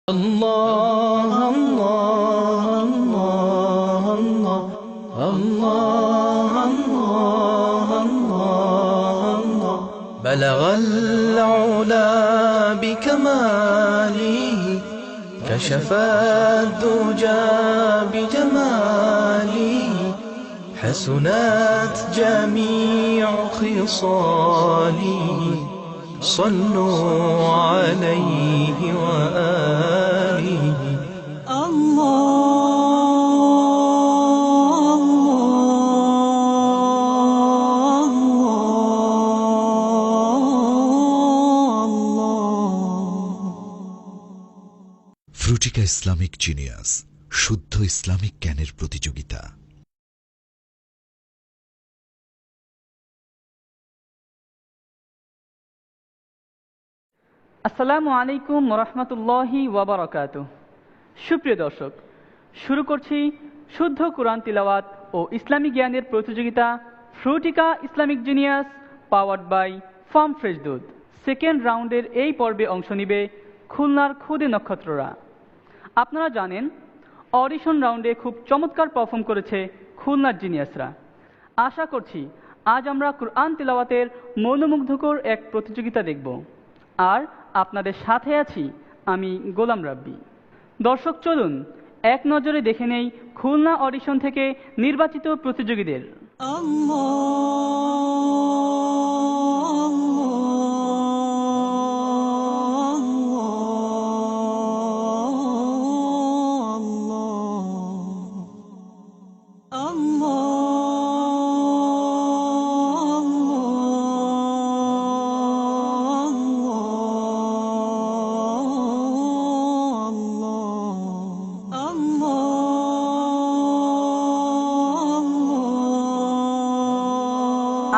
الله الله الله الله الله الله الله بلغ العلا بكماله كشف الدجى بجماله حسنت جميع خصاله صلوا عليه وآله Frutika Islamic genius, শুদ্ধ Islamic জ্ঞানের প্রতিযোগিতা। আসসালামু আলাইকুম ওরহমতুল্লাহি ওয়াবারাকাতুহু। সুপ্রিয় দর্শক, শুরু করছি শুদ্ধ কোরআন তিলাওয়াত ও ইসলামী জ্ঞানের প্রতিযোগিতা Fruitika Islamic genius powered by farm fresh দুধ। সেকেন্ড রাউন্ডের এই পর্বে অংশ নিবে খুলনার খুদে নক্ষত্ররা। আপনারা জানেন, অডিশন রাউন্ডে খুব চমৎকার পারফর্ম করেছে খুলনার জিনিয়াসরা। আশা করছি আজ আমরা কোরআন তিলাওয়াতের মনোমুগ্ধকর এক প্রতিযোগিতা দেখব। আর আপনাদের সাথে আছি আমি গোলাম রাব্বি। দর্শক, চলুন এক নজরে দেখে নেই খুলনা অডিশন থেকে নির্বাচিত প্রতিযোগীদের।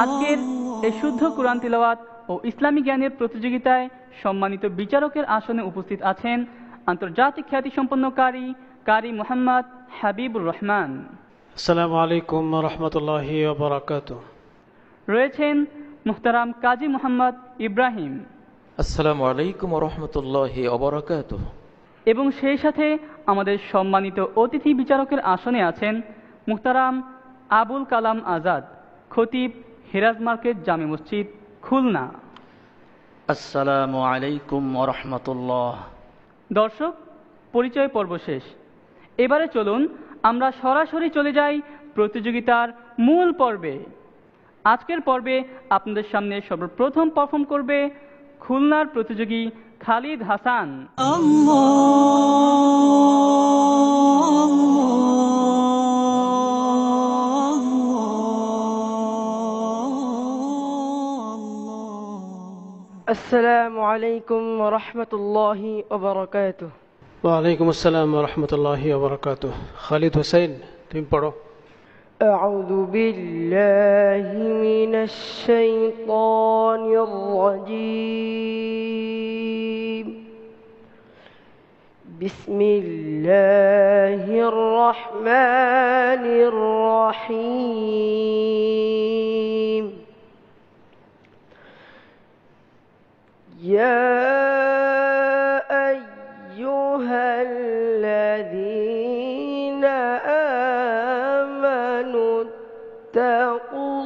আজকের এই শুদ্ধ কোরআন তিলাওয়াত ও ইসলামী জ্ঞানের প্রতিযোগিতায় সম্মানিত বিচারকের আসনে উপস্থিত আছেন আন্তর্জাতিক খ্যাতিসম্পন্ন কারি মোহাম্মদ হাবিবুর রহমান। আসসালামু আলাইকুম রহমতুল্লাহি ওয়া বারাকাতুহু। রয়েছেন মুহতারাম কাজী মোহাম্মদ ইব্রাহিম। আসসালামু আলাইকুম রহমতুল্লাহি ওয়া বারাকাতুহু। এবং সেই সাথে আমাদের সম্মানিত অতিথি বিচারকের আসনে আছেন মুহতারাম আবুল কালাম আজাদ, খতিব, হিরাজ মার্কেট জামে মসজিদ, খুলনা। আসসালামু আলাইকুম ওয়া রাহমাতুল্লাহ। দর্শক, পরিচয় পর্ব শেষ। এবারে চলুন আমরা সরাসরি চলে যাই প্রতিযোগিতার মূল পর্বে। আজকের পর্বে আপনাদের সামনে সর্বপ্রথম পারফর্ম করবে খুলনার প্রতিযোগী খালিদ হাসান। আসসালামু আলাইকুম ওয়া রাহমাতুল্লাহি ওয়া বারাকাতুহু। ওয়া আলাইকুম আসসালাম ওয়া রাহমাতুল্লাহি ওয়া বারাকাতুহু। খালিদ হোসেন, তুমি পড়ো। আউযু বিল্লাহি মিনাশ শাইতানির রাজীম। বিসমিল্লাহির রাহমানির রাহিম। يا أيها الذين آمنوا اتقوا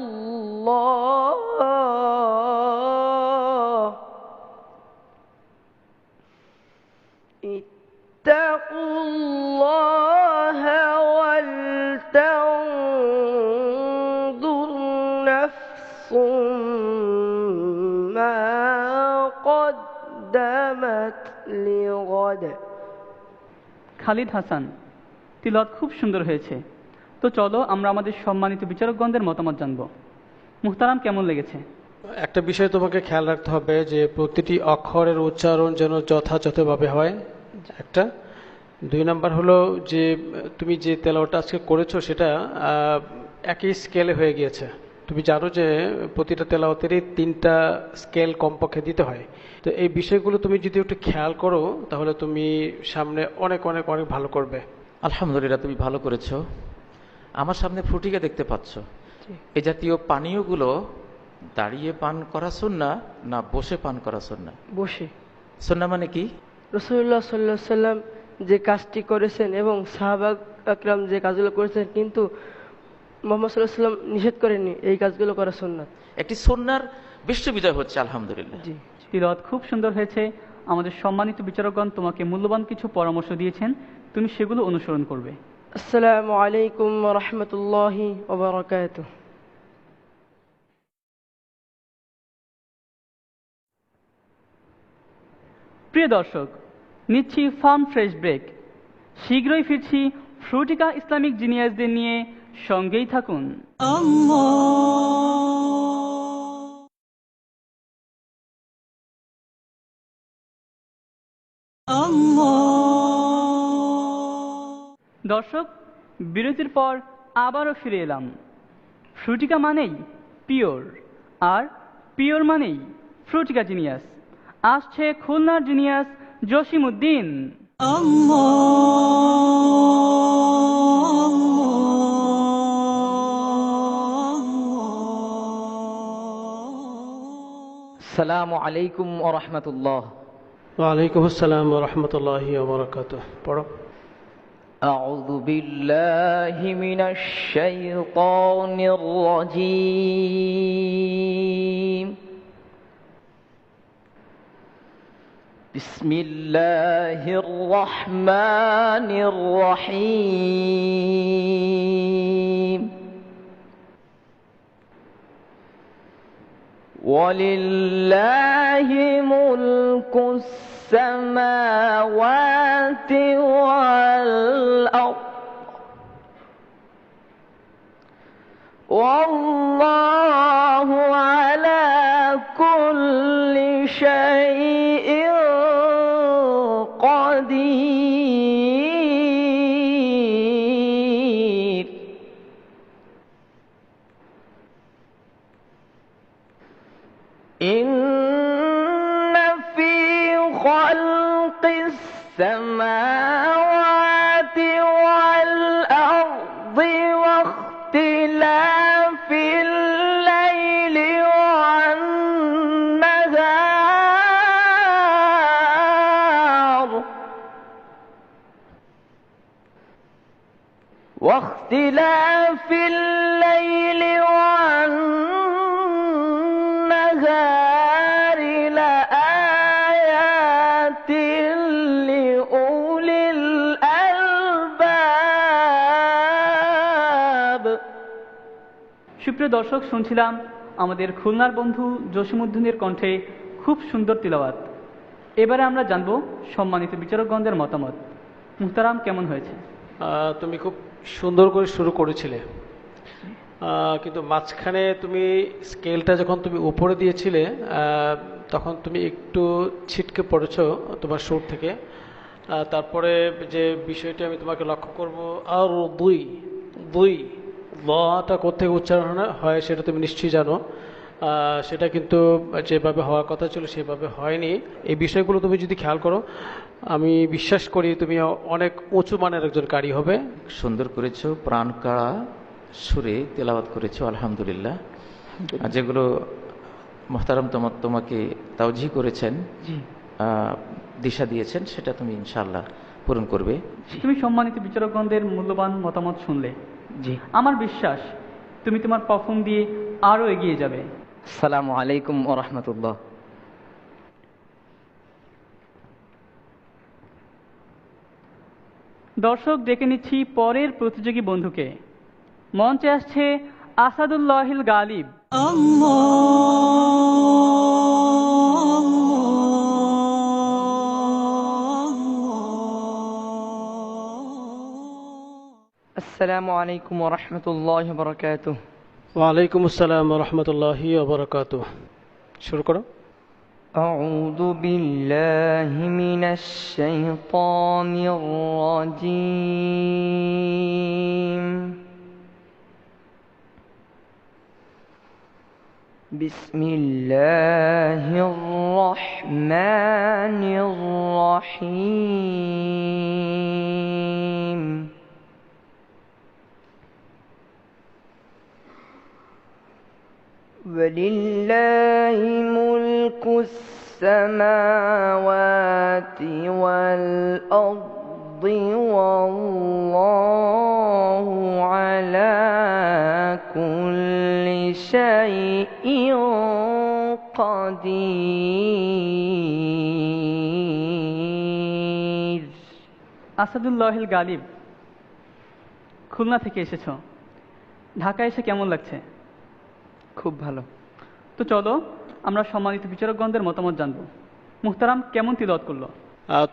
الله ولتنظر نفس ما قدمت لغد। খালিদ হাসান, তিলাওয়াত খুব সুন্দর হয়েছে। তো চলো আমরা আমাদের সম্মানিত বিচারকগণদের মতামত জানবো। মুহতারাম, কেমন লেগেছে? একটা বিষয় তোমাকে খেয়াল রাখতে হবে যে প্রতিটি অক্ষরের উচ্চারণ যেন যথাযথভাবে হয়, একটা। 2 নাম্বার হলো যে তুমি যে তেলাওয়াতটা আজকে করেছো সেটা একই স্কেলে হয়ে গিয়েছে। তুমি জানো যে প্রতিটা তেলাওয়াতেরই 3টা স্কেল কমপক্ষে দিতে হয়। তো এই বিষয়গুলো তুমি যদি একটু খেয়াল করো তাহলে তুমি সামনে অনেক অনেক অনেক ভালো করবে। আলহামদুলিল্লাহ, তুমি ভালো করেছো। আমার সামনে ফ্রুটিকা দেখতে পাচ্ছ। এই জাতীয় পানীয়গুলো দাঁড়িয়ে পান করা সুন্নাহ না বসে পান করা সুন্নাহ? বসে। সুন্নাহ মানে কি? রসুল্লাহ সাল্লাহ সাল্লাম যে কাজটি করেছেন এবং সাহাবা আকরাম যে কাজগুলো করেছেন, কিন্তু মোহাম্মদ সাল্লাহ সাল্লাম নিষেধ করেননি এই কাজগুলো করা সুন্নাত। একটি সুন্নাহর বিশ্ববিজয় হচ্ছে আলহামদুলিল্লাহ। জি। তিলাওয়াত খুব সুন্দর হয়েছে। আমাদের সম্মানিত বিচারকগণ তোমাকে মূল্যবান কিছু পরামর্শ দিয়েছেন, তুমি সেগুলো অনুসরণ করবে। আসসালামু আলাইকুম ওয়া রাহমাতুল্লাহি ওয়া বারাকাতুহু। প্রিয় দর্শক, নিচ্ছি ফার্ম ফ্রেশ ব্রেক। শীঘ্রই ফিরছি ফ্রুটিকা ইসলামিক জিনিয়াসদের নিয়ে, সঙ্গেই থাকুন। দর্শক, বিরতির পর আবারও ফিরে এলাম। ফ্রুটিকা মানেই পিওর, আর পিওর মানেই ফ্রুটিকা জিনিয়াস। আসছে খুলনার জিনিয়াস জসিমউদ্দিন। আসসালামু আলাইকুম ওয়া রাহমাতুল্লাহ। ওয়ালাইকুম আসসালাম ওয়া রাহমাতুল্লাহি ওয়া বারাকাতুহু। পড়ো। আউযু বিল্লাহি মিনাশ শাইতানির রাজীম। বিসমিল্লাহির রহমানির রহিম। ওয়ালিল্লাহি মুলকুস সামাওয়াতি ওয়াল আরদ ওয়াল্লাহু আলা কুল্লি শাইইন কাদির। ইন্না ফি খালকিস সামাওয়াতি ওয়াল আরদি ওয়া ইখতিলাফিল লাইলি ওয়ান নাহার واختلاف الليل والنهار لآيات لأولي الألباب। সুপ্রিয় দর্শক, শুনছিলাম আমাদের খুলনার বন্ধু জসিমউদ্দিনের কণ্ঠে খুব সুন্দর তিলাওয়াত। এবারে আমরা জানবো সম্মানিত বিচারকগণদের মতামত। মুহতারাম, কেমন হয়েছে? তুমি খুব সুন্দর করে শুরু করেছিলে, কিন্তু মাঝখানে তুমি স্কেলটা যখন তুমি উপরে দিয়েছিলে তখন তুমি একটু ছিটকে পড়েছো তোমার সুর থেকে। তারপরে যে বিষয়টি আমি তোমাকে লক্ষ্য করব, আর দুই দুই লটা কোথেকে উচ্চারণ হয় সেটা তুমি নিশ্চয়ই জানো। সেটা কিন্তু যেভাবে হওয়ার কথা ছিল সেভাবে হয়নি। এই বিষয়গুলো তুমি যদি খেয়াল করো, আমি বিশ্বাস করি তুমি অনেক উঁচু মানের একজন কারি হবে। সুন্দর করেছো, প্রাণ কাড়া সুরে তেলাওয়াত করেছো আলহামদুলিল্লাহ। আর যেগুলো মোহতারাম তোমাকে তাওজি করেছেন, দিশা দিয়েছেন, সেটা তুমি ইনশাআল্লাহ পূরণ করবে। তুমি সম্মানিত বিচারকগণদের মূল্যবান মতামত শুনলে, জি, আমার বিশ্বাস তুমি তোমার পারফর্ম দিয়ে আরো এগিয়ে যাবে। আসসালামু আলাইকুম ওয়া রাহমাতুল্লাহ। দর্শক, ডেকে নিচ্ছি পরের প্রতিযোগী বন্ধুকে। মঞ্চে আসছে আসাদুল্লাহিল গালিব। আসসালামু আলাইকুম ওয়া রাহমাতুল্লাহি ওয়া বারাকাতুহু। ওয়ালাইকুম আসসালাম ওয়া রাহমাতুল্লাহি ওয়া বারাকাতুহু। শুরু করো। أعوذ بالله من الشيطان الرجيم. بسم الله الرحمن الرحيم. ولله ملك السماوات والأرض والله على كل شيء قدير. আসাদুল্লাহিল গালিব, খুলনা থেকে এসেছো, ঢাকায় এসে কেমন লাগছে? খুব ভালো। তো চলো আমরা সম্মানিত বিচারকগণদের মতামত জানবো। মুহতারাম কেমন তিলাওয়াত করলো?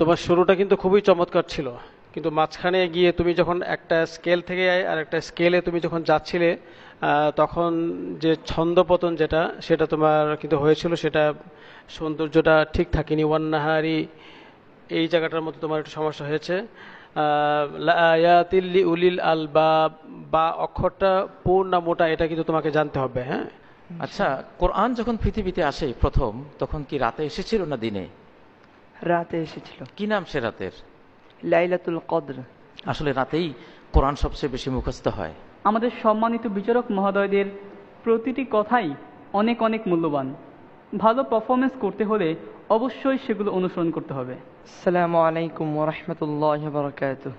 তোমার শুরুটা কিন্তু খুবই চমৎকার ছিল, কিন্তু মাঝখানে গিয়ে তুমি যখন একটা স্কেল থেকে আর একটা স্কেলে তুমি যখন যাচ্ছিলে তখন যে ছন্দপতন সেটা তোমার কিন্তু হয়েছিল, সেটা সৌন্দর্যটা ঠিক থাকেনি। ওয়ান্নাহারি এই জায়গাটার মধ্যে তোমার একটু সমস্যা হয়েছে। লায়াতিল লিউলিল আলবাব বা অক্ষরটা পূর্ণ না মোটা এটা কিন্তু তোমাকে জানতে হবে। হ্যাঁ, আচ্ছা, কোরআন যখন পৃথিবীতে আসে প্রথম, তখন কি রাতে এসেছিল না দিনে? রাতে এসেছিল। কি নাম সে রাতের? লাইলাতুল কদর। আসলে রাতেই কোরআন সবচেয়ে বেশি মুখস্থ হয়। আমাদের সম্মানিত বিচারক মহোদয়দের প্রতিটি কথাই অনেক অনেক মূল্যবান। ভালো পারফরমেন্স করতে হলে অবশ্যই সেগুলো অনুসরণ করতে হবে। আসসালামু আলাইকুম ওয়া রাহমাতুল্লাহি ওয়া বারাকাতুহু।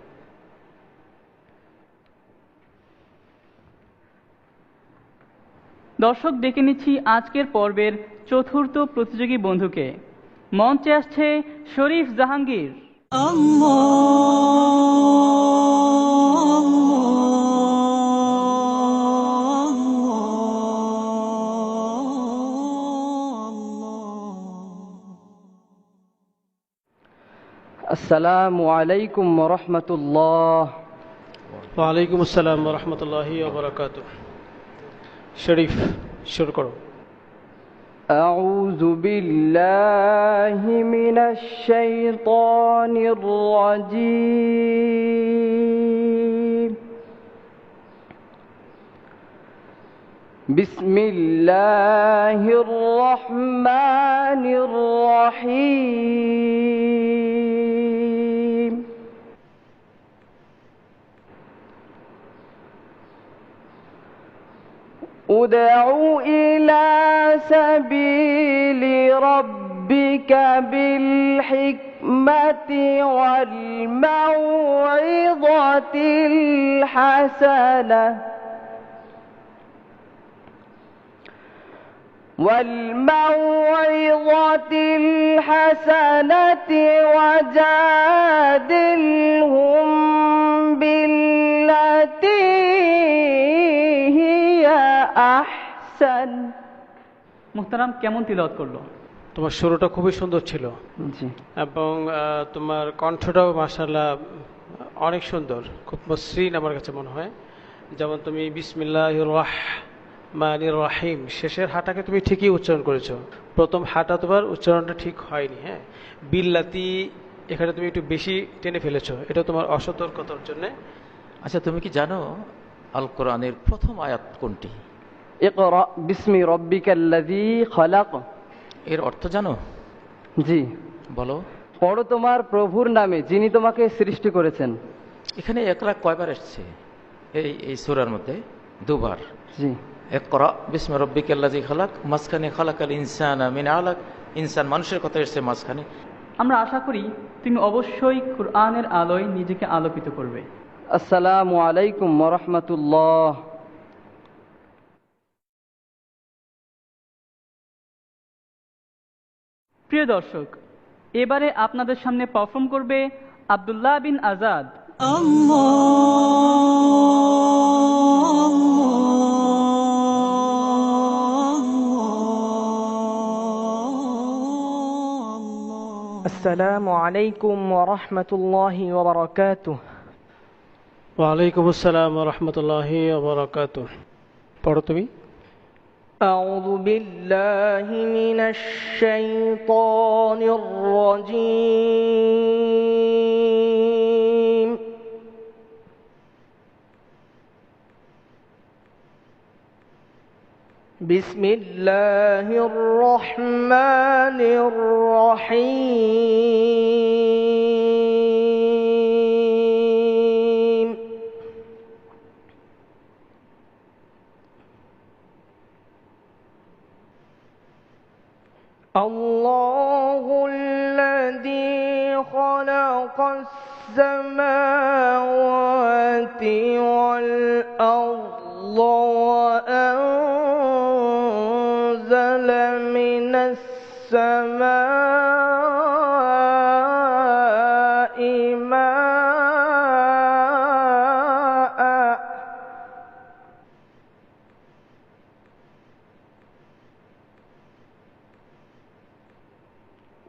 দর্শক, ডেকে নিচ্ছি আজকের পর্বের চতুর্থ প্রতিযোগী বন্ধুকে। মঞ্চে আসছে শরীফ জাহাঙ্গীর। আসসালামু আলাইকুম ওয়া রাহমাতুল্লাহ। ওয়ালাইকুম আসসালাম ওয়া রাহমাতুল্লাহি ওয়া বারাকাতুহু। শরীফ শুরু করো। أعوذ بالله من الشيطان الرجيم. بسم الله الرحمن الرحيم. ادع إلى سبيل ربك بالحكمة والموعظة الحسنة وجادلهم بالتي هي أحسن. মুহতারাম কেমন তিলাওয়াত করলো? তোমার শুরুটা খুবই সুন্দর ছিল এবং তোমার কণ্ঠটাও মাশাআল্লাহ অনেক সুন্দর, খুব মসৃণ আমার কাছে মনে হয়। যেমন তুমি বিসমিল্লাহির রাহমানির রাহিম শেষের হাটাকে তুমি ঠিকই উচ্চারণ করেছো, প্রথম হাটা তোমার উচ্চারণটা ঠিক হয়নি। হ্যাঁ, বিল্লাতি এখানে তুমি একটু বেশি টেনে ফেলেছো, এটা তোমার অসতর্কতার জন্য। আচ্ছা, তুমি কি জানো আল কোরআনের প্রথম আয়াত কোনটি? ইকরা বিসমি রাব্বিকাল্লাযী খলাক। এর অর্থ জানো? জি। বলো। পড়ো তোমার প্রভুর নামে যিনি তোমাকে সৃষ্টি করেছেন। এখানে ইকরা কয়বার এসেছে এই সূরার মধ্যে? দুবার। জি। ইকরা বিসমি রাব্বিকাল্লাযী খলাক, মাঝখানে খলাকাল ইনসানা মিন আলাক, ইনসান মানুষের কথা এসেছে মাঝখানে। আমরা আশা করি তুমি অবশ্যই কুরআনের আলোয় নিজেকে আলোকিত করবে। আসসালামু আলাইকুম ওয়া রাহমাতুল্লাহ। প্রিয় দর্শক, এবারে আপনাদের সামনে পারফর্ম করবে আব্দুল্লাহ বিন আজাদ। আসসালামু আলাইকুম ওয়া রাহমাতুল্লাহি ওয়া বারাকাতুহু। ওয়ালাইকুম আসসালাম ওয়া রাহমাতুল্লাহি ওয়া বারাকাতুহু। পড়ো তুমি। أعوذ بالله من الشيطان الرجيم. بسم الله الرحمن الرحيم. الله خلق السماوات والأرض وأنزل من السماء ماء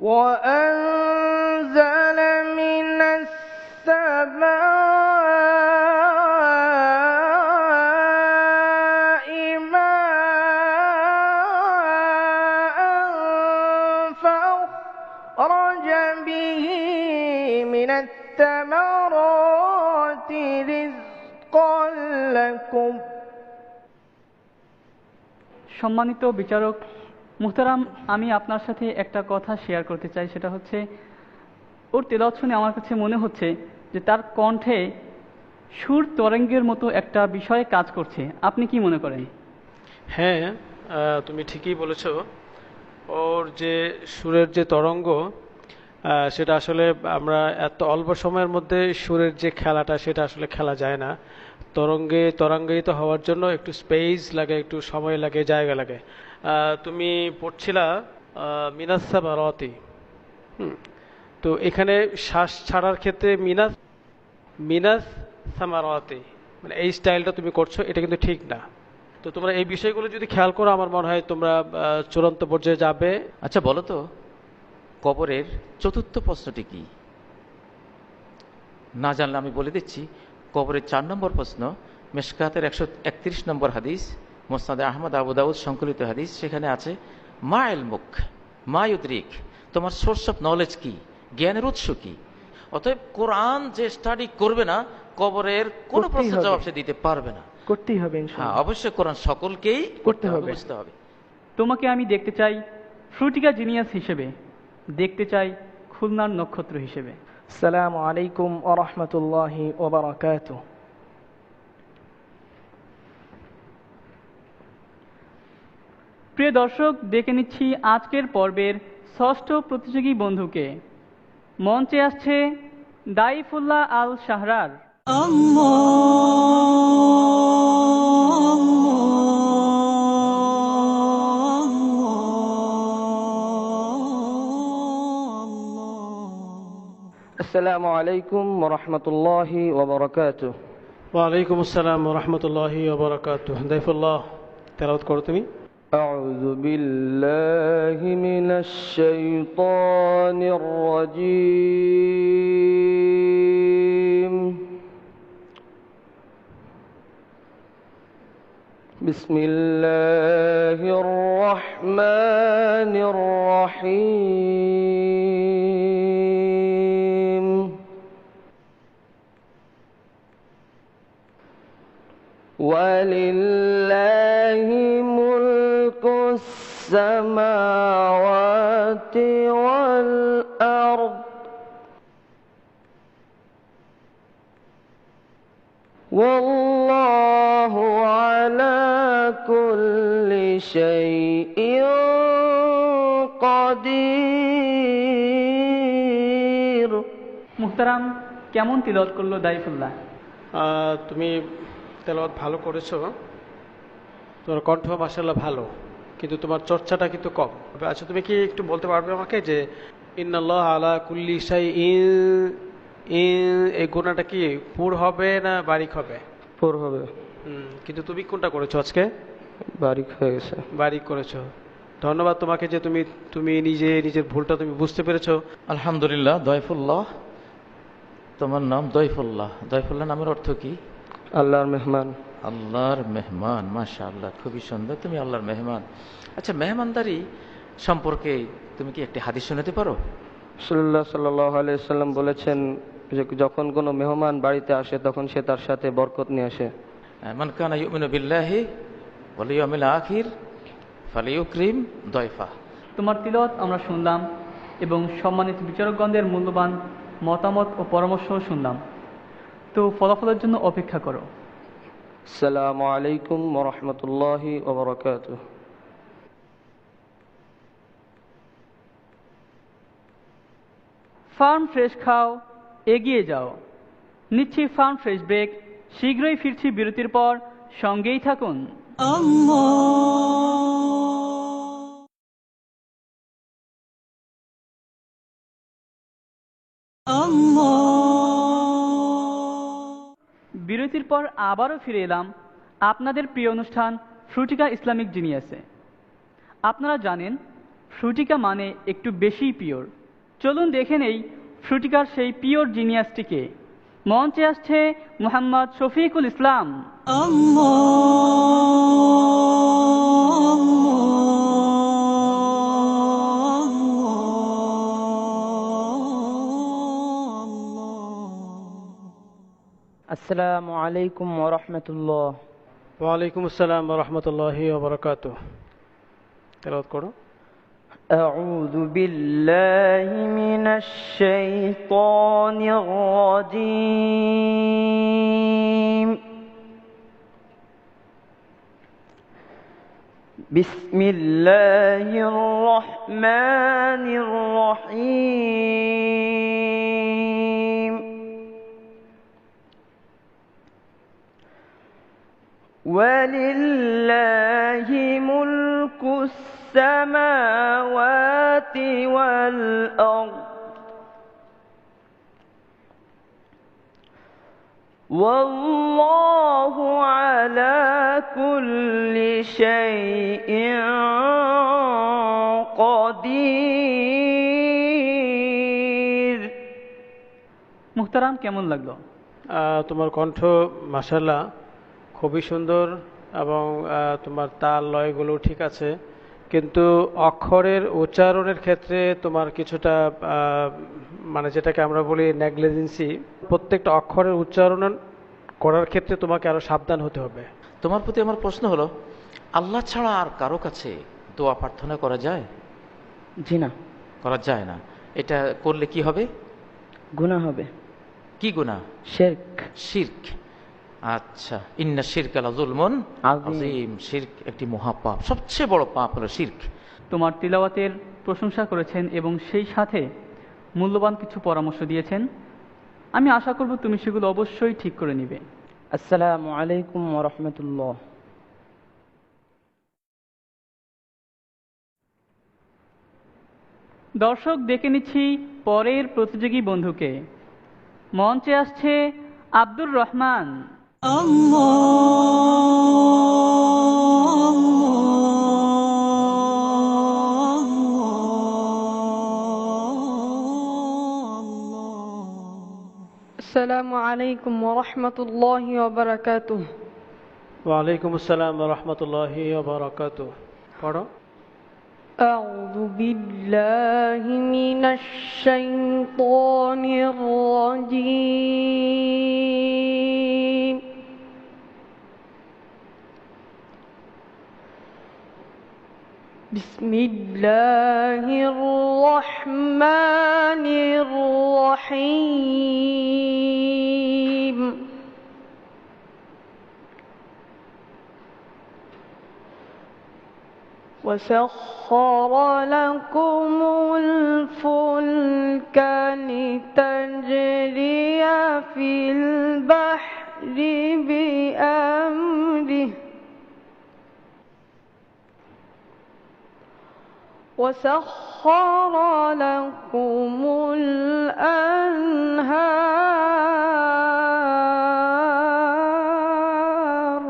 وأنزل من السماء ماء فأخرج به من الثمرات رزقا لكم. সম্মানিত বিচারক মুহতারাম, আমি আপনার সাথে একটা কথা শেয়ার করতে চাই। সেটা হচ্ছে, ওর তেলাওয়াত শুনে আমার কাছে মনে হচ্ছে যে তার কণ্ঠে সুর তরঙ্গের মতো একটা বিষয় কাজ করছে। আপনি কি মনে করেন? হ্যাঁ, তুমি ঠিকই বলেছ। ওর যে সুরের যে তরঙ্গ, সেটা আসলে আমরা এত অল্প সময়ের মধ্যে সুরের যে খেলাটা সেটা আসলে খেলা যায় না। তরঙ্গায়িত হওয়ার জন্য একটু স্পেস লাগে, একটু সময় লাগে, জায়গা লাগে। তুমি পড়ছিলা মিনাস সামারাতি, তো এখানে শ্বাস ছাড়ার ক্ষেত্রে মিনাস সামারাতি মানে এই স্টাইলটা তুমি করছো, এটা কিন্তু ঠিক না। তো তোমরা এই বিষয়গুলো যদি খেয়াল করো, আমার মনে হয় তোমরা চূড়ান্ত পর্যায়ে যাবে। আচ্ছা বলো তো, কবরের চতুর্থ প্রশ্নটি কি? না জানলে আমি বলে দিচ্ছি। কবরের 4 নম্বর প্রশ্ন মিশকাতের 131 নম্বর হাদিস, মুসনাদে আহমদ, আবু দাউদ সংকলিত হাদিস। সেখানে আছে মা ইলমুক মা ইউদরিক, তোমার সোর্স অফ নলেজ কি, জ্ঞানের উৎস কি। অতএব কোরআন যে স্টাডি করবে না, কবরের কোনো প্রশ্নের জবাব সে দিতে পারবে না। করতেই হবে, হ্যাঁ, অবশ্যই কোরআন সকলকেই করতে হবে, বুঝতে হবে। তোমাকে আমি দেখতে চাই ফ্রুটিকা জিনিয়াস হিসেবে, দেখতে চাই খুলনার নক্ষত্র হিসেবে। আসসালামু আলাইকুম ওয়া রাহমাতুল্লাহি ওয়া বারাকাতুহু। প্রিয় দর্শক, ডেকে নিচ্ছি আজকের পর্বের ষষ্ঠ প্রতিযোগী বন্ধুকে। মঞ্চে আসছে দাইফুল্লাহ আল শাহরার। আসসালামু আলাইকুম ওয়া রাহমাতুল্লাহি ওয়া বারাকাতুহু। ওয়া আলাইকুম আসসালাম ওয়া রাহমাতুল্লাহি ওয়া বারাকাতুহু। দাইফুল্লাহ, তেলাওয়াত করো তুমি। আউযু বিল্লাহি মিনাশ শাইতানির রাজীম। বিসমিল্লাহির রাহমানির রাহিম। ওয়ালিল্লাহি মুলকুস সামাওয়াতি ওয়াল আরদ ওয়াল্লাহু আলা কুল্লি শাইইন কাদির। মুহতারাম, কেমন তিলাওয়াত করলো দাইফুল্লাহ? তুমি তেলাওয়াত ভালো করেছো, তোমার কণ্ঠ মাশাআল্লাহ ভালো, কিন্তু তোমার চর্চাটা কিন্তু কম। আচ্ছা, তুমি কি একটু বলতে পারবে আমাকে যে ইন্নাল্লাহ আলা কুল্লি শাইইন, এই গুণাটা কি পুর হবে না বারিক হবে? পুর হবে। কিন্তু তুমি কোনটা করেছো আজকে? বারিক হয়ে গেছে। বারিক করেছো। ধন্যবাদ তোমাকে যে তুমি নিজের ভুলটা তুমি বুঝতে পেরেছো। আলহামদুলিল্লাহ। দয়ফুল্লাহ, তোমার নাম দয়ফুল্লাহ। দয়ফুল্লাহ নামের অর্থ কি? আল্লাহর মেহমান। আল্লাহর মেহমান, মাশাআল্লাহ, খুবই সুন্দর। তুমি আল্লাহর মেহমান। আচ্ছা, মেহমানদারি সম্পর্কে তুমি কি একটি হাদিস শোনাতে পারো? রাসূলুল্লাহ সাল্লাল্লাহু আলাইহি সাল্লাম বলেছেন যে যখন কোনো মেহমান বাড়িতে আসে তখন সে তার সাথে বরকত নিয়ে আসে। মান কানা ইউমিনু বিল্লাহি ওয়াল ইয়াউমিল আখির ফালিউকরিম দয়ফা। তোমার তিলাওয়াত আমরা শুনলাম এবং সম্মানিত বিচারকগণদের মূল্যবান মতামত ও পরামর্শ শুনলাম। তো ফলাফলের জন্য অপেক্ষা করো। আসসালামু আলাইকুম ওয়া রাহমাতুল্লাহি ওয়া বারাকাতুহু। ফার্ম ফ্রেশ খাও এগিয়ে যাও। নিচ্ছি ফার্ম ফ্রেশ ব্রেক, শীঘ্রই ফিরছি বিরতির পর, সঙ্গেই থাকুন। বিরতির পর আবারও ফিরে এলাম আপনাদের প্রিয় অনুষ্ঠান ফ্রুটিকা ইসলামিক জিনিয়াসে। আপনারা জানেন ফ্রুটিকা মানে একটু বেশি পিওর। চলুন দেখে নেই ফ্রুটিকার সেই পিওর জিনিয়াসটিকে। মঞ্চে আসছে মোহাম্মদ শফিকুল ইসলাম। আসসালামু আলাইকুম ওয়া রাহমাতুল্লাহ। ওয়ালাইকুম আসসালাম ওয়া রাহমাতুল্লাহি ওয়া বারাকাতুহু। তেলাওয়াত করো। আউযু বিল্লাহি মিনাশ শাইতানির রাজীম। বিসমিল্লাহির রহমানির রহিম। ولله ملك السماوات والأرض والله على كل شيء قدير। মুহতারাম, কেমন লাগলো? তোমার কণ্ঠ মাশাআল্লাহ খুবই সুন্দর এবং তোমার তাল লয়গুলো ঠিক আছে, কিন্তু অক্ষরের উচ্চারণের ক্ষেত্রে তোমার কিছুটা মানে যেটাকে আমরা বলি নেগলিজেন্সি। প্রত্যেকটা অক্ষরের উচ্চারণ করার ক্ষেত্রে তোমাকে আরো সাবধান হতে হবে। তোমার প্রতি আমার প্রশ্ন হলো, আল্লাহ ছাড়া আর কারো কাছে দোয়া প্রার্থনা করা যায়? জি না, করা যায় না। এটা করলে কি হবে? গুনাহ হবে। কি গুনাহ? শিরক। শিরক। আচ্ছা, ইন্না শিরকা লাযুলমুন আযীম। শিরক একটি মহাপাপ, সবচেয়ে বড় পাপ হলো শিরক। তোমার তিলাওয়াতের প্রশংসা করেছেন এবং সেই সাথে মূল্যবান কিছু পরামর্শ দিয়েছেন। আমি আশা করব তুমি সেগুলো অবশ্যই ঠিক করে নিবে। আসসালামু আলাইকুম ওয়া রাহমাতুল্লাহ। দর্শক, দেখে নিচ্ছি পরের প্রতিযোগী বন্ধুকে। মঞ্চে আসছে আব্দুর রহমান। আসসালামু আলাইকুম ওয়া রাহমাতুল্লাহি ওয়া বারাকাতুহু। ওয়ালাইকুম আসসালাম ওয়া রাহমাতুল্লাহি ওয়া বারাকাতুহু। পড়ো। আউযু বিল্লাহি মিনাশ শাইতানির রাজীম। বিসমিল্লাহির রহমানির রহিম। وسخر لكم الفلك لتجري في البحر بأمره وسخر لكم الأنهار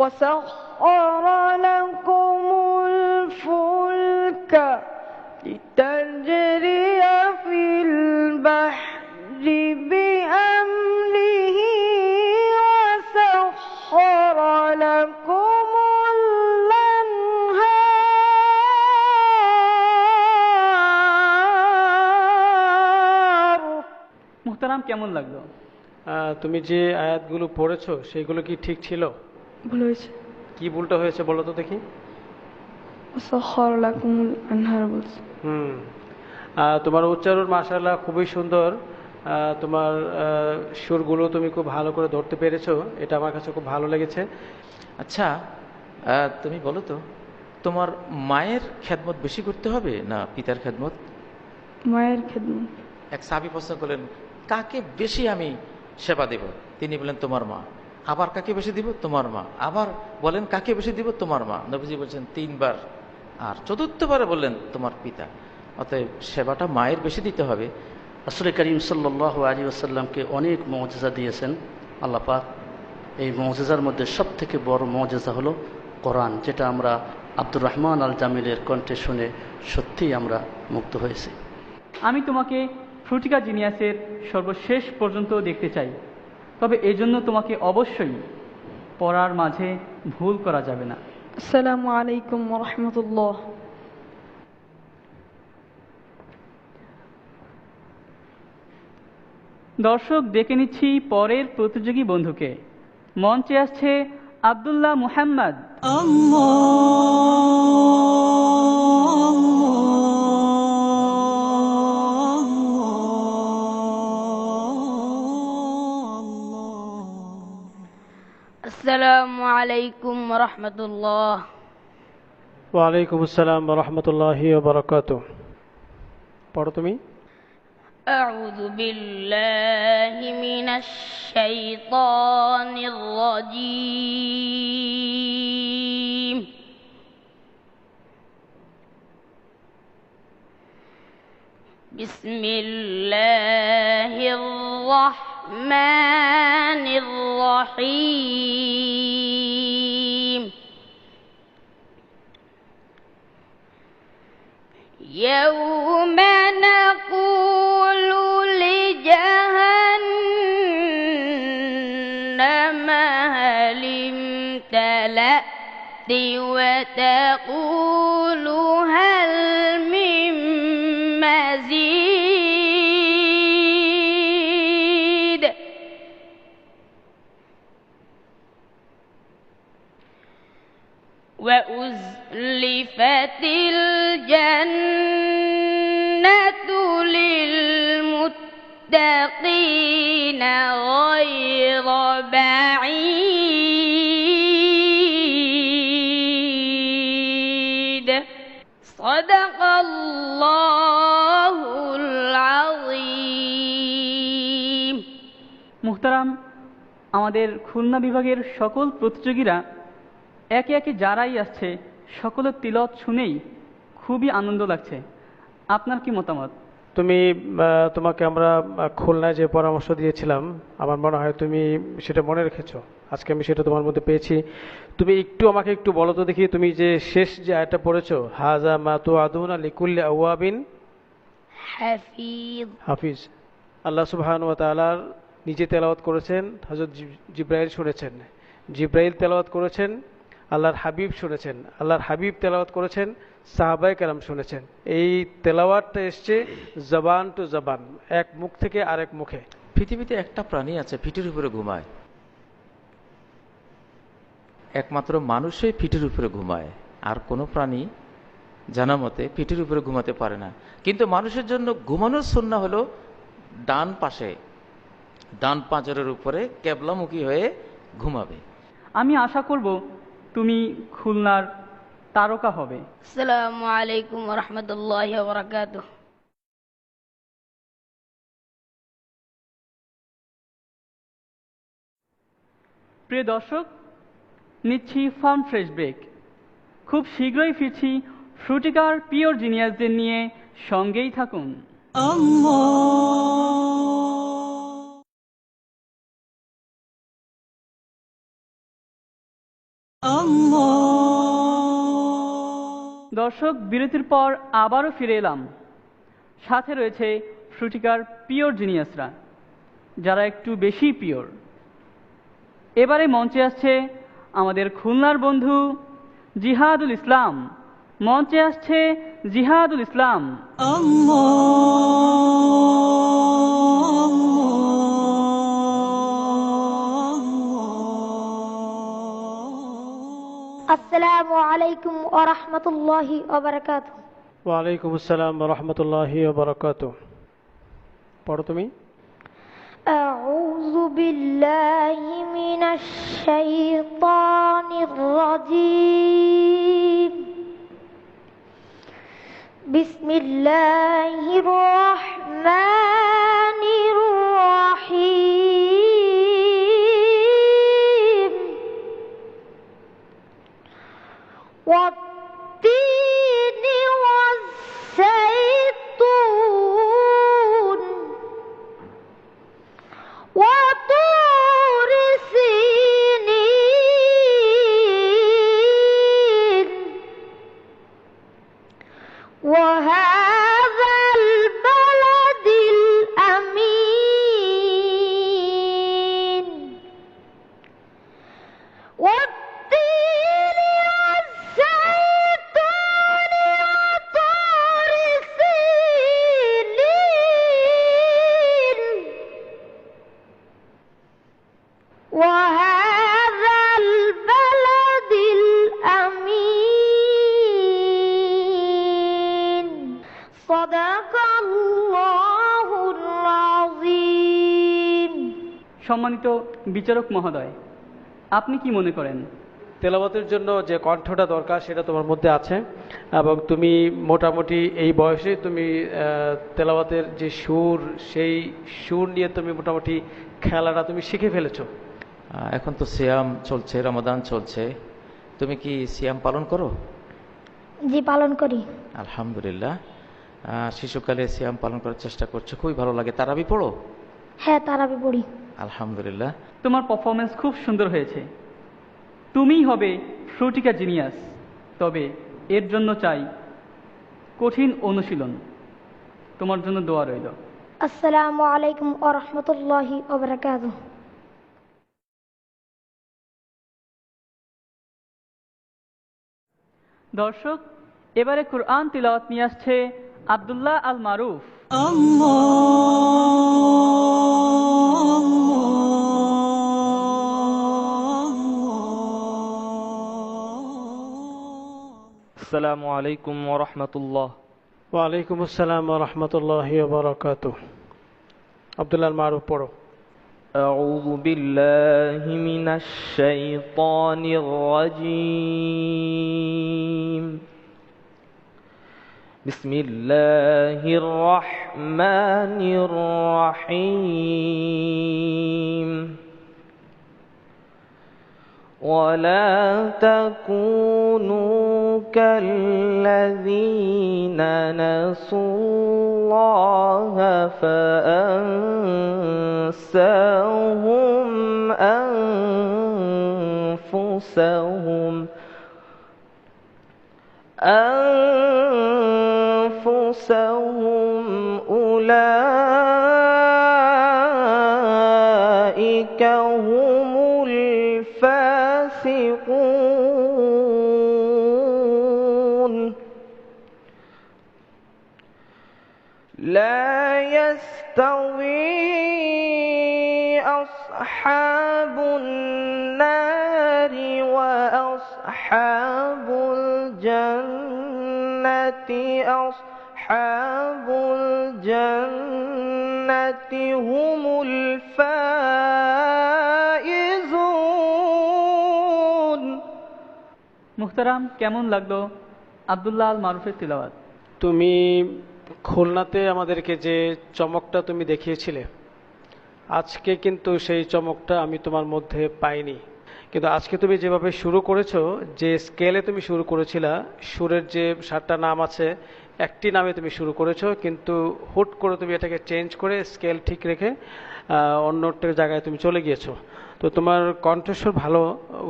وسخر لكم الفلك لتجري في البحر بأمره وسخر لكم الأنهار। মুহতারাম, কেমন লাগলো? তুমি যে আয়াতগুলো পড়েছো সেগুলো কি ঠিক ছিল? ভুল হয়েছে। কি ভুলটা হয়েছে বলো তো দেখি। وسخر لكم الأنهار বলছে। তোমার উচ্চারণ মাশাআল্লাহ খুবই সুন্দর। তোমার সুরগুলো তুমি খুব ভালো করে ধরতে পেরেছো, এটা আমার কাছে খুব ভালো লেগেছে। আচ্ছা, তুমি বলো তো, তোমার মায়ের খেদমত বেশি করতে হবে না পিতার খেদমত? মায়ের খেদমত। এক সাহাবী প্রশ্ন করলেন, কাকে বেশি আমি সেবা দেব? তিনি বলেন, তোমার মা। আবার কাকে বেশি দিব? তোমার মা। আবার বলেন, কাকে বেশি দিব? তোমার মা। নবীজি বলছেন 3 বার, আর চতুর্থবারে বললেন তোমার পিতা। অতএব সেবাটা মায়ের বেশি দিতে হবে। রাসূল করিম সাল্লাল্লাহু আলাইহি ওয়াসাল্লামকে অনেক মুআজিজা দিয়েছেন আল্লাহ পাক। এই মুআজিজার মধ্যে সবথেকে বড় মুআজিজা হলো কোরআন, যেটা আমরা আব্দুর রহমান আল জামিলের কণ্ঠে শুনে সত্যিই আমরা মুগ্ধ হয়েছি। আমি তোমাকে ফ্রুটিকা জিনিয়াসের সর্বশেষ পর্যন্ত দেখতে চাই, তবে এই জন্য তোমাকে অবশ্যই পড়ার মাঝে ভুল করা যাবে না। আসসালামু আলাইকুম ওয়া রাহমাতুল্লাহ। দর্শক, ডেকে নিচ্ছি পরের প্রতিযোগী বন্ধুকে। মঞ্চে আসছে আব্দুল্লাহ মুহাম্মদ। আসসালামু আলাইকুম ওয়া রাহমাতুল্লাহ। ওয়া আলাইকুম আসসালাম ওয়া রাহমাতুল্লাহি ওয়া বারাকাতুহু। পড়ো তুমি। আউযু বিল্লাহি মিনাশ শাইতানির রাজীম। বিসমিল্লাহির রাহমানির রাহিম। ইয়াউমা নাকুলু লিজাহান্নামা হাল ইমতালা'তি ওয়া তাকুলু হাল মিন মাযীদ। ওয়া উযলিফাতিল জান্নাতু লিল মুত্তাকিনা গায়রা বাঈদ। সাদাকাল্লাহুল আযীম। মুহতারাম, আমাদের খুলনা বিভাগের সকল প্রতিযোগীরা একে একে যারাই আসছে সকলের তিলাওয়াত শুনেই খুবই আনন্দ লাগছে। আপনার কি মতামত? তোমাকে আমরা খুলনায় যে পরামর্শ দিয়েছিলাম, আমার মনে হয় তুমি সেটা মনে রেখেছো। আজকে আমি সেটা তোমার মধ্যে পেয়েছি। তুমি আমাকে একটু বলো তো দেখি, তুমি যে শেষ যে আয়াতটা পড়েছো, হাযা মা তুআদুনা লিকুল্লি আওয়াবিন হাফিজ, আল্লাহ সুবহানাহু ওয়া তাআলা নিজে তেলাওয়াত করেছেন, হযরত জিবরাইল শুনেছেন। জিবরাইল তেলাওয়াত করেছেন, আল্লাহর হাবিব শুনেছেন। আল্লাহর হাবিব তেলাওয়াত করেছেন, সাহাবায়ে কেরাম শুনেছেন। এই তেলাওয়াতটা এসছে জবান টু জবান, এক মুখ থেকে আরেক মুখে। পৃথিবীতে একটা প্রাণী আছে পিঠের উপরে ঘুমায়, একমাত্র মানুষই পিঠের উপরে ঘুমায়, আর কোনো প্রাণী জানা মতে পিঠের উপরে ঘুমাতে পারে না। কিন্তু মানুষের জন্য ঘুমানোর সুন্নাহ হলো ডান পাশে, ডান পাঁজরের উপরে কেবলামুখী হয়ে ঘুমাবে। আমি আশা করব তুমি খুলনার তারকা হবে। আসসালামু আলাইকুম ওয়া রাহমাতুল্লাহি ওয়া বারাকাতুহু। প্রিয় দর্শক, নিচ্ছি ফার্ম ফ্রেশ ব্রেক। খুব শীঘ্রই ফিরছি ফ্রুটিকার পিওর জিনিয়াসদের নিয়ে, সঙ্গেই থাকুন। দর্শক, বিরতির পর আবারও ফিরে এলাম। সাথে রয়েছে ফ্রুটিকার পিওর জিনিয়াসরা, যারা একটু বেশি পিওর। এবারে মঞ্চে আসছে আমাদের খুলনার বন্ধু জিহাদুল ইসলাম। মঞ্চে আসছে জিহাদুল ইসলাম। আসসালামু আলাইকুম ওয়া রাহমাতুল্লাহি ওয়া বারাকাতুহু। ওয়া আলাইকুম আসসালাম ওয়া রাহমাতুল্লাহি ওয়া বারাকাতুহু। পড়ো তুমি। আউযু বিল্লাহি মিনাশ শাইতানির রাজীম। বিসমিল্লাহির রহমানির রহিম ওয়াত-তিনি ওয়াজ-যাইতুন ওয়া তুরি সিনিন وهذا البلد الأمين والتين والزيتون وطور سينين وهذا البلد الأمين صدق الله العظيم সম্মানিত বিচারক মহোদয়, আপনি কি মনে করেন তেলাওয়াতের জন্য যে কণ্ঠটা দরকার সেটা তোমার মধ্যে আছে এবং তুমি মোটামুটি এই বয়সে তুমি তেলাওয়াতের যে সুর, সেই সুর নিয়ে তুমি মোটামুটি খেলাটা তুমি শিখে ফেলেছো। এখন তো সিয়াম চলছে, রমাদান চলছে, তুমি কি সিয়াম পালন করো? জি, পালন করি। আলহামদুলিল্লাহ। শিশুকালে সিয়াম পালন করার চেষ্টা করছো, খুবই ভালো লাগে। তারাবি পড়ো? হ্যাঁ, তারাবি পড়ি। আলহামদুলিল্লাহ। তোমার পারফরমেন্স খুব সুন্দর হয়েছে, তুমিই হবে ফ্রুটিকা জিনিয়াস। তবে এর জন্য চাই কঠিন অনুশীলন। তোমার জন্য দোয়া রইল। আসসালামু আলাইকুম ওয়া রাহমাতুল্লাহি ওয়া বারাকাতুহু। দর্শক, এবারে কুরআন তিলাওয়াত নিয়ে আসছে আব্দুল্লাহ আল মারুফ। আসসালামু আলাইকুম ওয়া রাহমাতুল্লাহ। ওয়া আলাইকুম আসসালাম ওয়া রাহমাতুল্লাহি ওয়া বারাকাতুহু। আব্দুল্লাহ আল মারুফ পড়ো। আউযু বিল্লাহি মিনাশ শাইতানির রাজীম। বিসমিল্লাহির রহমানির রহিম। ولا تكونوا كالذين نسوا الله فأنساهم أنفسهم أولئك هم الفاسقون. لا يستوي أصحاب النار وأصحاب الجنة أصحاب الجنة هم الفائزون. মুহতারাম, কেমন লাগলো আব্দুল্লাহ আল মারুফের তিলাওয়াত? তুমি খুলনাতে আমাদেরকে যে চমকটা তুমি দেখিয়েছিলে, আজকে কিন্তু সেই চমকটা আমি তোমার মধ্যে পাইনি। কিন্তু আজকে তুমি যেভাবে শুরু করেছো, যে স্কেলে তুমি শুরু করেছিলা, সুরের যে 7টা নাম আছে একটি নামে তুমি শুরু করেছো, কিন্তু হুট করে তুমি এটাকে চেঞ্জ করে স্কেল ঠিক রেখে অন্য একটা জায়গায় তুমি চলে গিয়েছো। তো তোমার কণ্ঠস্বর ভালো,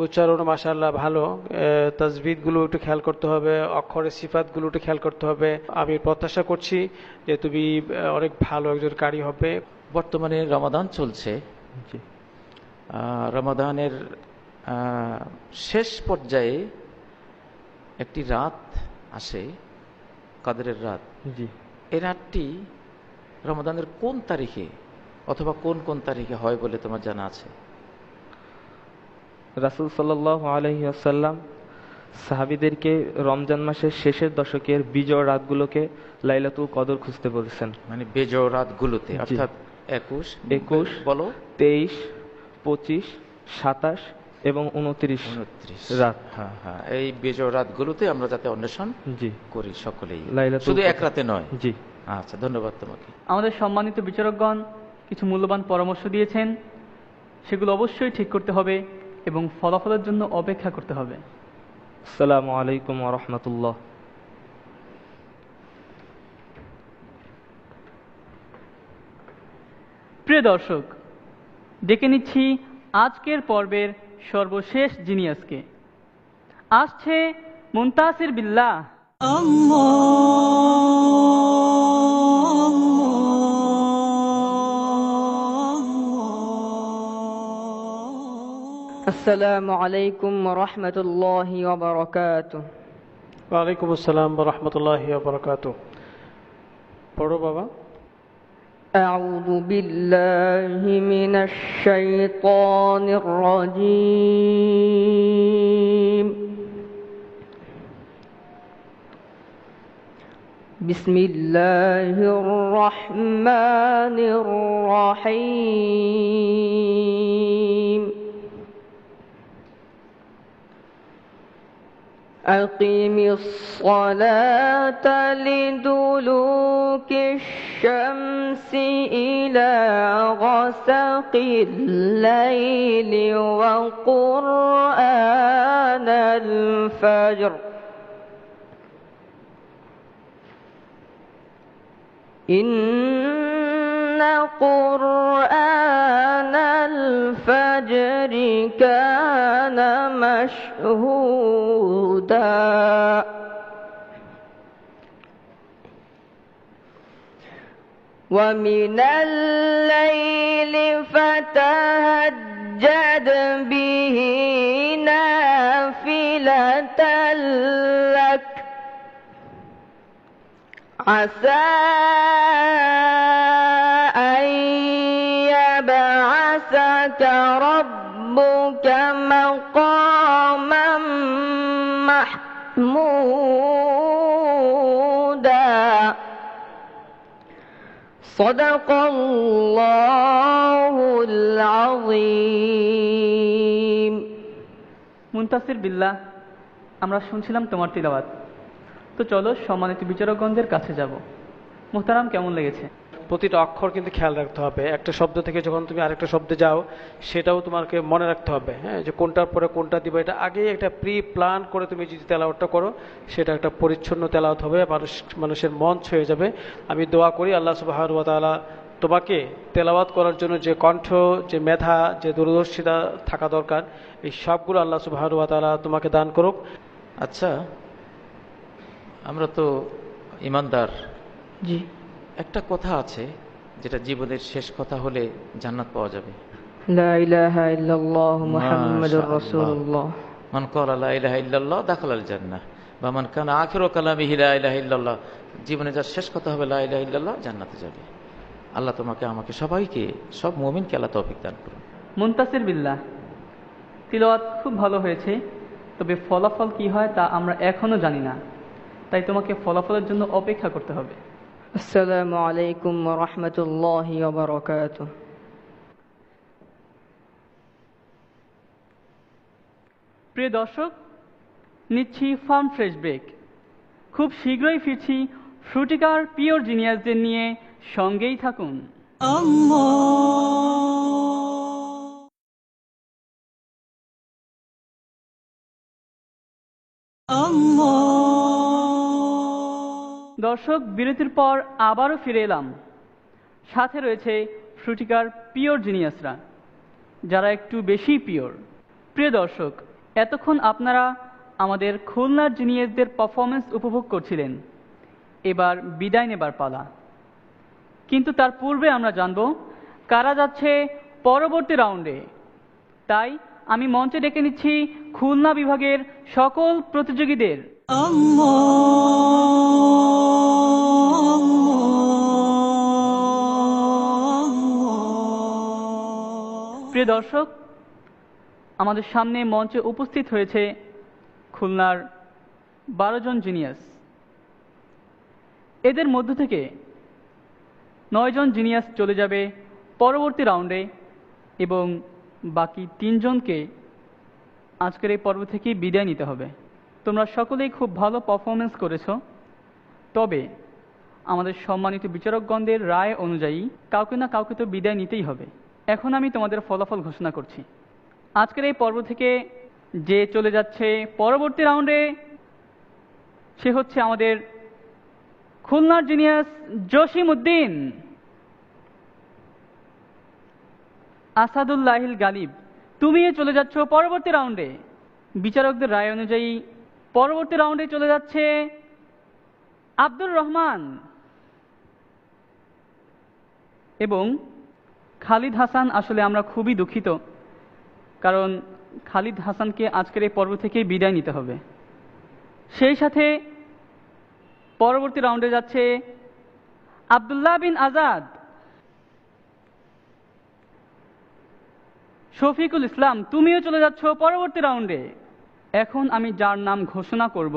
উচ্চারণ মাশাআল্লাহ ভালো, তাজবিদগুলো একটু খেয়াল করতে হবে, অক্ষরের সিফাতগুলো একটু খেয়াল করতে হবে। আমি প্রত্যাশা করছি যে তুমি অনেক ভালো একজন কারি হবে। বর্তমানে রমাদান চলছে, রমাদানের শেষ পর্যায়ে একটি রাত আসে, কাদরের রাত। এই রাতটি রমাদানের কোন তারিখে অথবা কোন কোন তারিখে হয় বলে তোমার জানা আছে? রাসূল সাল্লাল্লাহু আলাইহি ওয়াসাল্লাম সাহাবীদেরকে রমজান মাসের শেষের দশকের বিজয় রাতগুলোকে লাইলাতুল কদর খুঁজতে বলেছেন। মানে বিজয় রাতগুলোতে, অর্থাৎ 21, বলো, 23, 25, 27, এবং 29 রাত। হ্যাঁ হ্যাঁ, এই বিজয় রাতগুলোতে আমরা যাতে অন্বেষণ করি সকলেই, শুধু এক রাতে নয়। জি আচ্ছা, ধন্যবাদ তোমাকে। আমাদের সম্মানিত বিচারকগণ কিছু মূল্যবান পরামর্শ দিয়েছেন, সেগুলো অবশ্যই ঠিক করতে হবে এবং ফলাফলের জন্য অপেক্ষা করতে হবে। আসসালামু আলাইকুম ওয়া রাহমাতুল্লাহ। প্রিয় দর্শক, ডেকে নিচ্ছি আজকের পর্বের সর্বশেষ জিনিয়াসকে। আসছে মুনতাসির বিল্লাহ। আসসালামু আলাইকুম ওয়া রাহমাতুল্লাহি ওয়া বারাকাতুহু। ওয়া আলাইকুম আসসালাম ওয়া রাহমাতুল্লাহি ওয়া বারাকাতুহু। পড়ো বাবা। আউযু বিল্লাহি মিনাশ শাইতানির রাজীম। বিসমিল্লাহির রাহমানির রাহিম। أقم الصلاة لدلوك الشمس إلى غسق الليل وقرآن الفجر إن قرآن الفجر كان مشهودا ومن الليل فتهجد به نافلة لك عسى أن يبعثك ربك مقاما محمودا صدق الله العظيم। মুনতাসির বিল্লাহ, আমরা শুনছিলাম তোমার তিলাওয়াত। তো চলো সম্মানিত বিচারকগণদের কাছে যাব। মুহতারাম, কেমন লেগেছে? প্রতিটা অক্ষর কিন্তু খেয়াল রাখতে হবে। একটা শব্দ থেকে যখন তুমি আরেকটা শব্দে যাও সেটাও তোমাকে মনে রাখতে হবে, হ্যাঁ, যে কোনটার পরে কোনটা দিবে। এটা আগেই একটা প্রি প্ল্যান করে তুমি যদি তেলাওয়াতটা করো সেটা একটা পরিচ্ছন্ন তেলাওয়াত হবে, মানুষের মন ছুঁয়ে যাবে। আমি দোয়া করি আল্লাহ সুবহানাহু ওয়া তাআলা তোমাকে তেলাওয়াত করার জন্য যে কণ্ঠ, যে মেধা, যে দূরদর্শিতা থাকা দরকার, এই সবগুলো আল্লাহ সুবহানাহু ওয়া তাআলা তোমাকে দান করুক। আচ্ছা, আমরা তো ইমানদার। জি, একটা কথা আছে যেটা জীবনের শেষ কথা হলে জান্নাত পাওয়া যাবে। লা ইলাহা ইল্লাল্লাহ মুহাম্মাদুর রাসূলুল্লাহ। মান ক্বালা লা ইলাহা ইল্লাল্লাহ দাখালাল জান্নাহ বা মান কানা আখিরু কালামিহি লা ইলাহা ইল্লাল্লাহ, জীবনে যার শেষ কথা হবে লা ইলাহা ইল্লাল্লাহ, জান্নাতে যাবে। আল্লাহ তোমাকে, আমাকে, সবাইকে, সব মুমিনকে আল্লাহ তৌফিক দান করুন। মুনতাসির বিল্লাহ, তিলাওয়াত খুব ভালো হয়েছে, তবে ফলাফল কি হয় তা আমরা এখনো জানি না, তাই তোমাকে ফলাফলের জন্য অপেক্ষা করতে হবে। আসসালামু আলাইকুম ওয়া রাহমাতুল্লাহি ওয়া বারাকাতুহু। প্রিয় দর্শক, নিচ্ছি ফার্ম ফ্রেশ ব্রেক। খুব শীঘ্রই ফিরছি ফ্রুটিকার পিওর জিনিয়াসদের নিয়ে, সঙ্গেই থাকুন। দর্শক, বিরতির পর আবারও ফিরে এলাম। সাথে রয়েছে ফ্রুটিকার পিওর জিনিয়াসরা, যারা একটু বেশি পিওর। প্রিয় দর্শক, এতক্ষণ আপনারা আমাদের খুলনার জিনিয়াসদের পারফরমেন্স উপভোগ করছিলেন। এবার বিদায় নেবার পালা, কিন্তু তার পূর্বে আমরা জানব কারা যাচ্ছে পরবর্তী রাউন্ডে। তাই আমি মঞ্চে ডেকে নিচ্ছি খুলনা বিভাগের সকল প্রতিযোগীদের। প্রিয় দর্শক, আমাদের সামনে মঞ্চে উপস্থিত হয়েছে খুলনার 12 জন জিনিয়াস। এদের মধ্য থেকে 9 জন জিনিয়াস চলে যাবে পরবর্তী রাউন্ডে এবং বাকি 3 জনকে আজকের এই পর্ব থেকে বিদায় নিতে হবে। তোমরা সকলেই খুব ভালো পারফরমেন্স করেছো, তবে আমাদের সম্মানিত বিচারকগণদের রায় অনুযায়ী কাউকে না কাউকে তো বিদায় নিতেই হবে। এখন আমি তোমাদের ফলাফল ঘোষণা করছি। আজকের এই পর্ব থেকে যে চলে যাচ্ছে পরবর্তী রাউন্ডে, সে হচ্ছে আমাদের খুলনার জিনিয়াস জসিম উদ্দিন। আসাদুল্লাহিল গালিব, তুমিও চলে যাচ্ছ পরবর্তী রাউন্ডে। বিচারকদের রায় অনুযায়ী পরবর্তী রাউন্ডে চলে যাচ্ছে আব্দুর রহমান এবং খালিদ হাসান। আসলে আমরা খুবই দুঃখিত, কারণ খালিদ হাসানকে আজকের এই পর্ব থেকে বিদায় নিতে হবে। সেই সাথে পরবর্তী রাউন্ডে যাচ্ছে আব্দুল্লাহ বিন আজাদ। শফিকুল ইসলাম, তুমিও চলে যাচ্ছ পরবর্তী রাউন্ডে। এখন আমি যার নাম ঘোষণা করব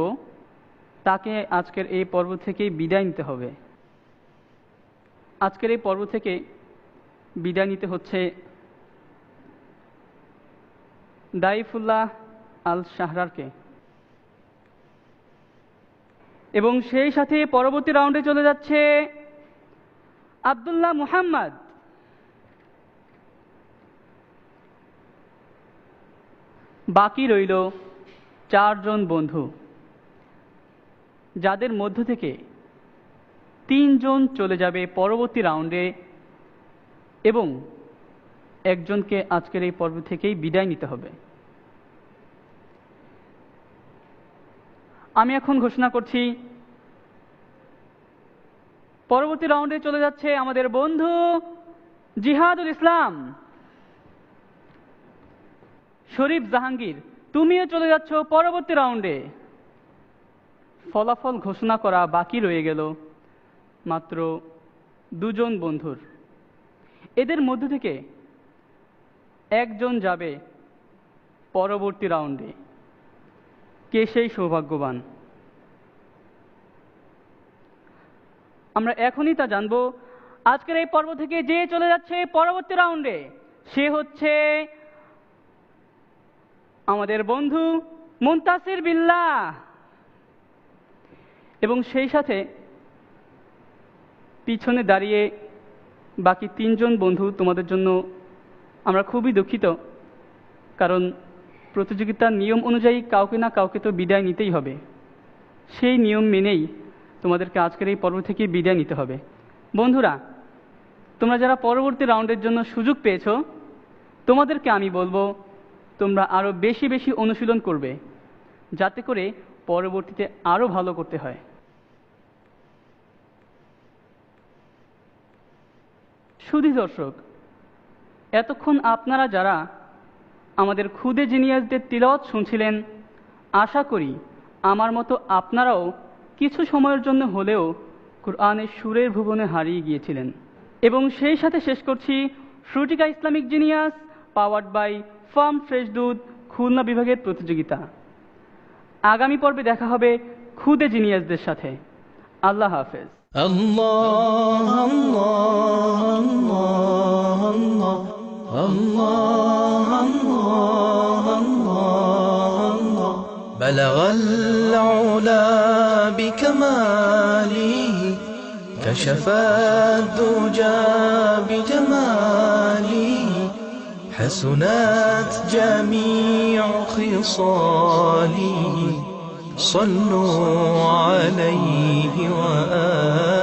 তাকে আজকের এই পর্ব থেকে বিদায় নিতে হবে। আজকের এই পর্ব থেকে বিদায় নিতে হচ্ছে দাইফুল্লাহ আল শাহরারকে। এবং সেই সাথে পরবর্তী রাউন্ডে চলে যাচ্ছে আব্দুল্লাহ মুহাম্মদ। বাকি রইল 4 জন বন্ধু, যাদের মধ্য থেকে 3 জন চলে যাবে পরবর্তী রাউন্ডে এবং একজনকে আজকের এই পর্ব থেকেই বিদায় নিতে হবে। আমি এখন ঘোষণা করছি পরবর্তী রাউন্ডে চলে যাচ্ছে আমাদের বন্ধু জিহাদুল ইসলাম। শরীফ জাহাঙ্গীর, তুমিও চলে যাচ্ছ পরবর্তী রাউন্ডে। ফলাফল ঘোষণা করা বাকি রয়ে গেল মাত্র 2 জন বন্ধুর। এদের মধ্য থেকে একজন যাবে পরবর্তী রাউন্ডে। কে সেই সৌভাগ্যবান? আমরা এখনই তা জানবো। আজকের এই পর্ব থেকে যে চলে যাচ্ছে পরবর্তী রাউন্ডে, সে হচ্ছে আমাদের বন্ধু মুনতাসির বিল্লাহ। এবং সেই সাথে পিছনে দাঁড়িয়ে বাকি 3 জন বন্ধু, তোমাদের জন্য আমরা খুবই দুঃখিত, কারণ প্রতিযোগিতার নিয়ম অনুযায়ী কাউকে না কাউকে তো বিদায় নিতেই হবে। সেই নিয়ম মেনেই তোমাদেরকে আজকের এই পর্ব থেকে বিদায় নিতে হবে। বন্ধুরা, তোমরা যারা পরবর্তী রাউন্ডের জন্য সুযোগ পেয়েছো, তোমাদেরকে আমি বলবো তোমরা আরো বেশি বেশি অনুশীলন করবে, যাতে করে পরবর্তীতে আরো ভালো করতে হয়। সুধী দর্শক, এতক্ষণ আপনারা যারা আমাদের খুদে জিনিয়াসদের তিলাওয়াত শুনছিলেন, আশা করি আমার মতো আপনারাও কিছু সময়ের জন্য হলেও কুরআনের সুরের ভুবনে হারিয়ে গিয়েছিলেন। এবং সেই সাথে শেষ করছি Fruitika Islamic genius powered by farm fresh দুধ খুলনা বিভাগের প্রতিযোগিতা। আগামী পর্বে দেখা হবে খুদে জিনিয়াসদের সাথে। আল্লাহ হাফেজ। الله الله الله الله الله الله بلغ العلا بكماله كشف الدجى بجماله حسنت جميع خصاله صلوا عليه وآله